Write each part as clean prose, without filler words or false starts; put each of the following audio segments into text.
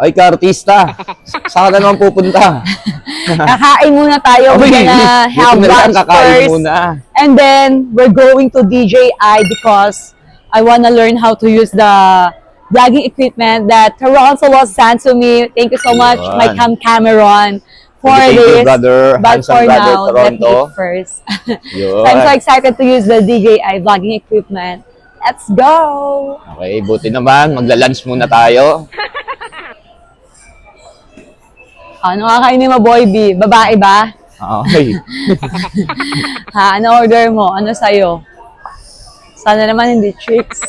Ay, ka-artista. Saan ka na naman pupunta? Kakain muna tayo. We're gonna have lunch kakain first. muna. And then, we're going to DJI because I wanna learn how to use the vlogging equipment that Toronto was sent to me. Thank you so much, my Cameron, for Thank you, this. brother. But Handsome for brother, now, let me Toronto. eat first. Yun. So I'm so excited to use the DJI vlogging equipment. Let's go! Okay, buti naman. Magla-lunch muna tayo. Ano kakainin mo, Boy B? Babae ba? Okay. Ha? Ano order mo? Ano sa'yo? Sana naman hindi chicks.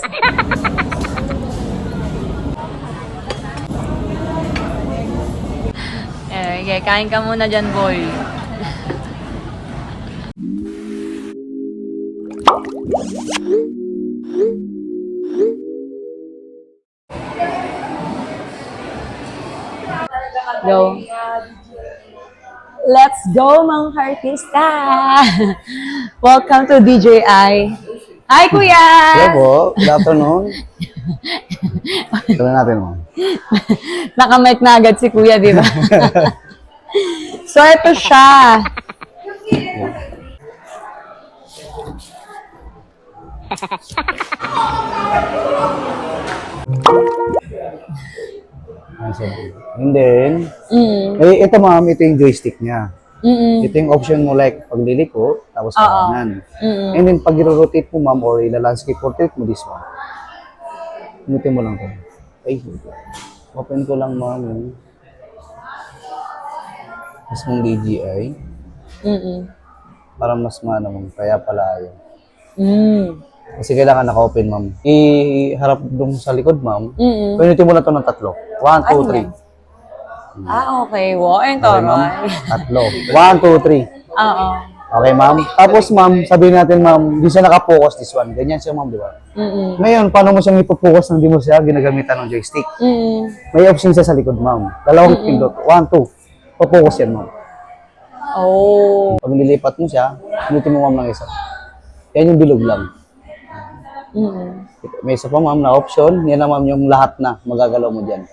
Okay, kain ka muna dyan, boy. Go. Let's go, mga artista! Welcome to DJI. Hi, Kuya! Hello po. Good afternoon. Ito na natin mo. Nakamike na agad si Kuya, di ba? So, ito siya. And then, ito ma'am, ito yung joystick niya. Ito yung option mo like pagliliko, tapos kanan. And then pag i-rotate mo ma'am or ila-landscape portrait mo this one. Pinutin mo lang to. Ay, open ko lang ma'am yung mismong DJI. Para mas ma'am, kaya pala yun. Kasi kailangan naka-open ma'am. Iharap dun sa likod ma'am. Pinutin mo na to ng tatlo. 1, 2, 3. Ah, okay. Wow, ayun to, Okay, ma'am. Roy. Tatlo. 1, 2, 3. Oo. Okay, ma'am. Tapos, ma'am, sabihin natin, ma'am, di siya naka-focus this one. Ganyan siya, ma'am, di ba? Ngayon, paano mo siyang ipo-focus nang di mo siya ginagamitan ng joystick? May option siya sa likod, ma'am. Dalawang pindot. 1, 2. Po-focus yan, ma'am. Oh. Pag nilipat mo siya, pinutin mo, ma'am, ng isa. Yan yung bilog lang. May isa pa, ma'am, na option. Yan na, ma'am, yung lahat na magagalaw mo dyan.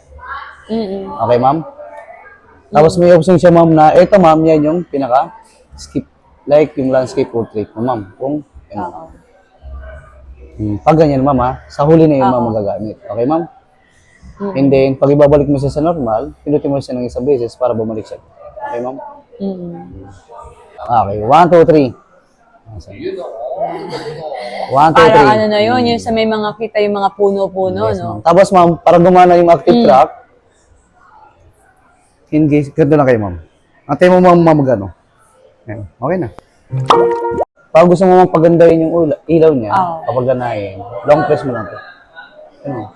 Okay, ma'am? Tapos may option siya, ma'am, na ito, ma'am, yan yung pinaka-skip. Like yung landscape portrait mo, ma'am. Kung, ano. Pag ganyan, ma'am, ha, sa huli na yun, ma'am, magagamit. Okay, ma'am? And then, pag ibabalik mo siya sa normal, pinutin mo siya ng isang beses para bumalik siya. Okay, ma'am? Okay, 1, 2, 3. 1, 2, 3. Para ano na yun, yung sa may mga kita yung mga puno-puno, Yes, no? ma'am. Tapos, ma'am, para gumana yung active track, engage, ganito lang kayo, ma'am. Antay mo, ma'am, magano. Ayan, okay na. Pag gusto mo pagandahin yung ilaw niya, kapag ganahin, long press mo lang ito. Ano?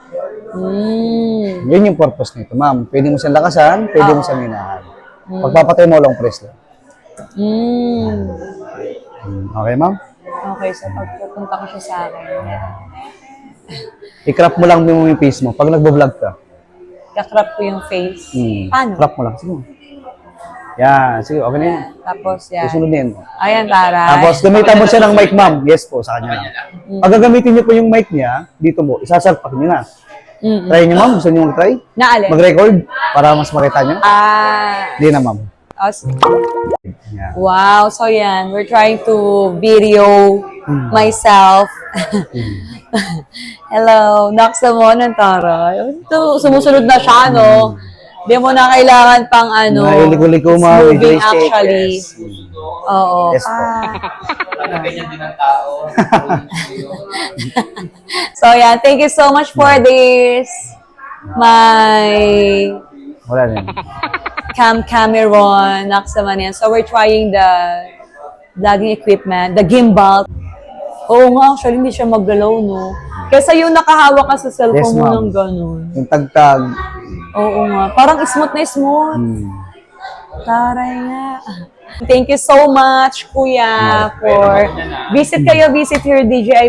Yun yung purpose nito, ma'am. Pwede mo siyang lakasan, pwede mo siyang hinahan. Pagpapatay mo, long press lang. Okay, ma'am? Okay, so pagpupunta ko siya sa akin. I-crop mo lang yung face mo pag nagbo-vlog ka. Kakrap ko yung face. Paano? Crop mo lang. Sige. Yan. Sige, okay na yan. Tapos yan. Susunod na yan. Ayan, taray. Tapos gamitan mo siya ng mic, ma'am. Yes po, sa kanya lang. Pag gagamitin niyo po yung mic niya, dito mo, isasalpak niyo na. Try niyo, ma'am. Gusto niyo mag-try? Naalin? Mag-record para mas makita niyo? Hindi na, ma'am. Yan. Wow, so yan. We're trying to video myself. Hello, Naksamon ng taray. Ito, sumusunod na siya, no? Hindi mo na kailangan pang ano. Nahiliko-liko, it's ma'am. moving Joystick, actually. yes. Oo. Yes po. Ganyan din ang tao. So yeah, thank you so much for this. My Wala na yan. Cameron, Naksaman yan. So we're trying the vlogging equipment, the gimbal. Oo nga, actually hindi siya maggalaw, no? Kesa yung nakahawak ka sa cellphone Yes, mo ma'am. ng ganun. Yung tagtag. Oo nga. Parang smooth na smooth. Taray nga. Thank you so much, Kuya, for visit here DJI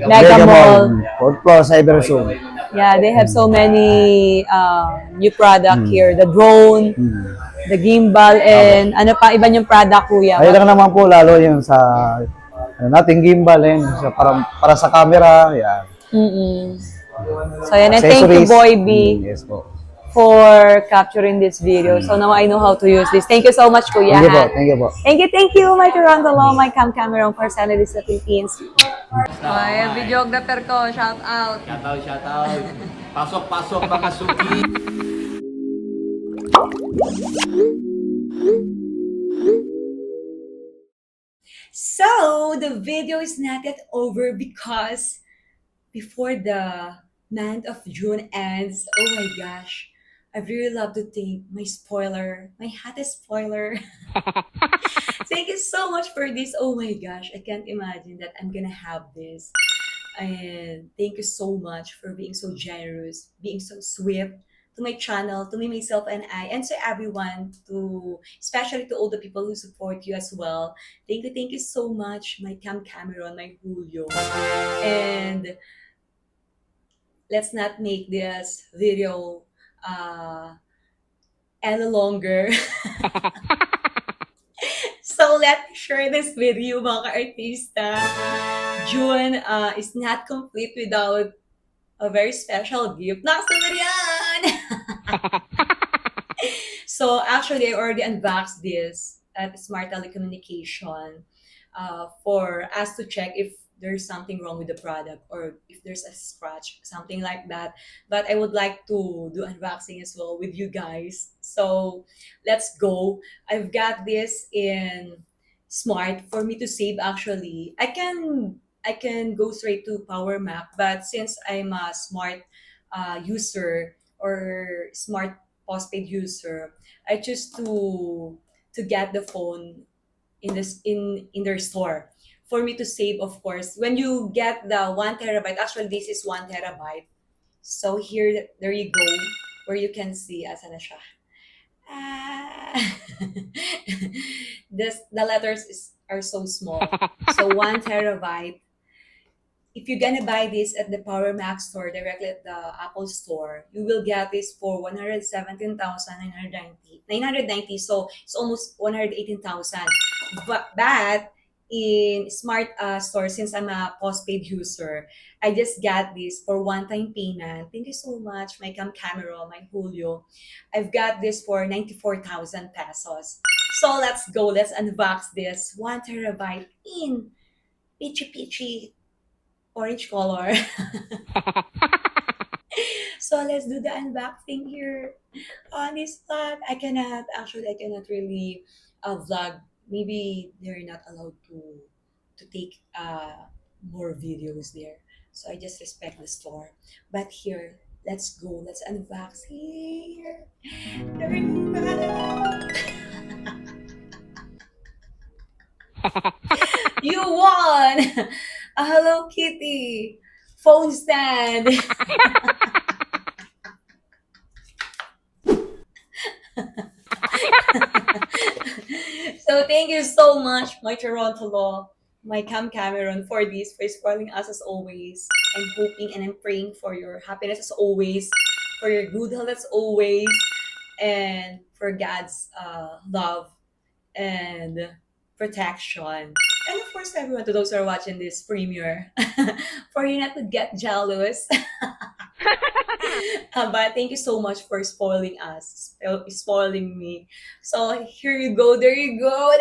Mega Mall. 4th floor, Cyber Zoom. Yeah, they have so many new product here. The drone, the gimbal, and ano pa iba yung product, Kuya? Ayun lang naman po, lalo yung sa nating gimbal, sa para sa camera, yan. So yan, and thank you, Accessories. Boy B, Yes po. for capturing this video. So now I know how to use this. Thank you so much, Kuya. Thank you po, thank you po. Thank you, my Toronto, my Cameron for sending this to the Philippines. Ay, videographer ko, shout out. Shout out. Pasok mga suki. So, the video is not yet over because before the month of June ends, oh my gosh, I really love to thank my spoiler, my hottest spoiler. Thank you so much for this. Oh my gosh, I can't imagine that I'm gonna have this. And thank you so much for being so generous, being so sweet to my channel, to me, myself, and I, and to everyone, to especially to all the people who support you as well. Thank you so much, my Cameron, my Julio. And let's not make this video any longer. So let me share this with you, mga ka-artista. June is not complete without a very special gift. Nakasama yan! So actually, I already unboxed this at Smart Telecommunication for us to check if there's something wrong with the product or if there's a scratch, something like that. But I would like to do unboxing as well with you guys. So let's go. I've got this in Smart for me to save actually. I can go straight to Power Mac, but since I'm a Smart user or Smart postpaid user, I choose to get the phone in their store for me to save, of course. When you get the 1 terabyte, actually this is 1 terabyte. So here, there you go, where you can see asa na siya. The letters are so small. So 1 terabyte. If you're gonna buy this at the Power Max store, directly at the Apple store, you will get this for 117,990. So it's almost 118,000. But in Smart store, since I'm a postpaid user, I just got this for one-time payment. Thank you so much, my Cameron, my Julio. I've got this for 94,000 pesos. So let's go. Let's unbox this 1 terabyte in peachy orange color. So let's do the unboxing here on this vlog. I cannot really vlog. Maybe they're not allowed to take more videos there. So I just respect the store. But here, let's go. Let's unbox here. There you go. You won a Hello Kitty phone stand. So thank you so much, my Toronto Law, my Cameron, for this, for spoiling us as always. I'm hoping and I'm praying for your happiness as always, for your good health as always, and for God's love and protection. And of course, everyone, to those who are watching this premiere, for you not to get jealous. But thank you so much for spoiling us, spoiling me. So here you go, there you go.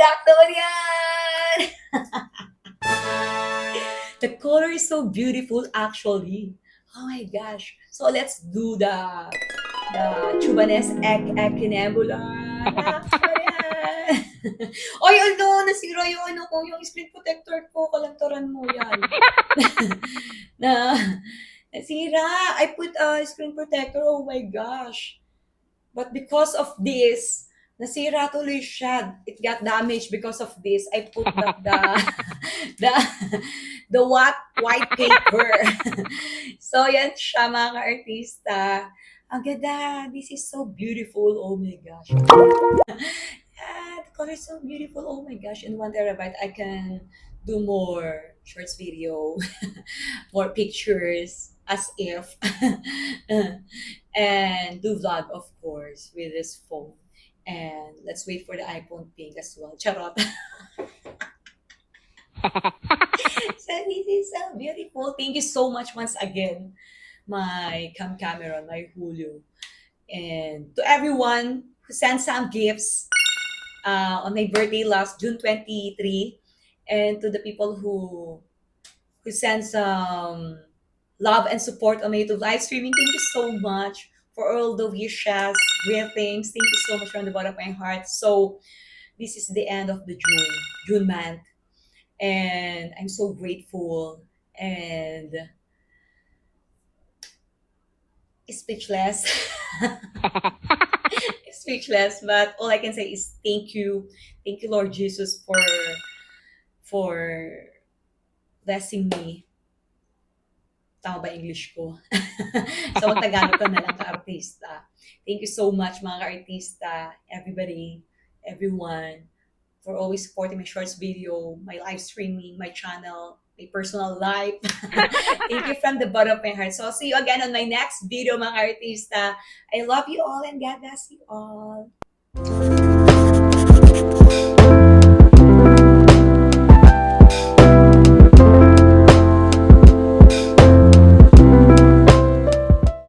The color is so beautiful, actually. Oh my gosh. So let's do the Chubanes Echinebula. Oy, ano, nasira yung ano ko, yung screen protector ko, kalantaran mo yan. Nasira. I put a screen protector, oh my gosh. But because of this, nasira tuloy siya. It got damaged because of this. I put the white paper. So yan siya, mga artista. Ang ganda. This is so beautiful. Oh my gosh. The color is so beautiful. Oh my gosh. In 1 terabyte, I can do more shorts video, more pictures, as if, and do vlog, of course, with this phone. And let's wait for the iPhone pink as well. Charot. So this is so beautiful. Thank you so much once again, my Cameron, my Julio. And to everyone who sent some gifts on my birthday last June 23, and to the people who sent some love and support on my YouTube live streaming, thank you so much for all the wishes, greetings. Thank you so much from the bottom of my heart. So this is the end of the June month, and I'm so grateful and speechless. Speechless, but all I can say is thank you, Lord Jesus, for blessing me. Tama ba English ko? So, Tagalog ko na lang ka-artista. Thank you so much, mga ka-artista, everybody, everyone, for always supporting my shorts video, my live streaming, my channel, my personal life. Thank you from the bottom of my heart. So, I'll see you again on my next video, mga ka-artista. I love you all and God bless you all.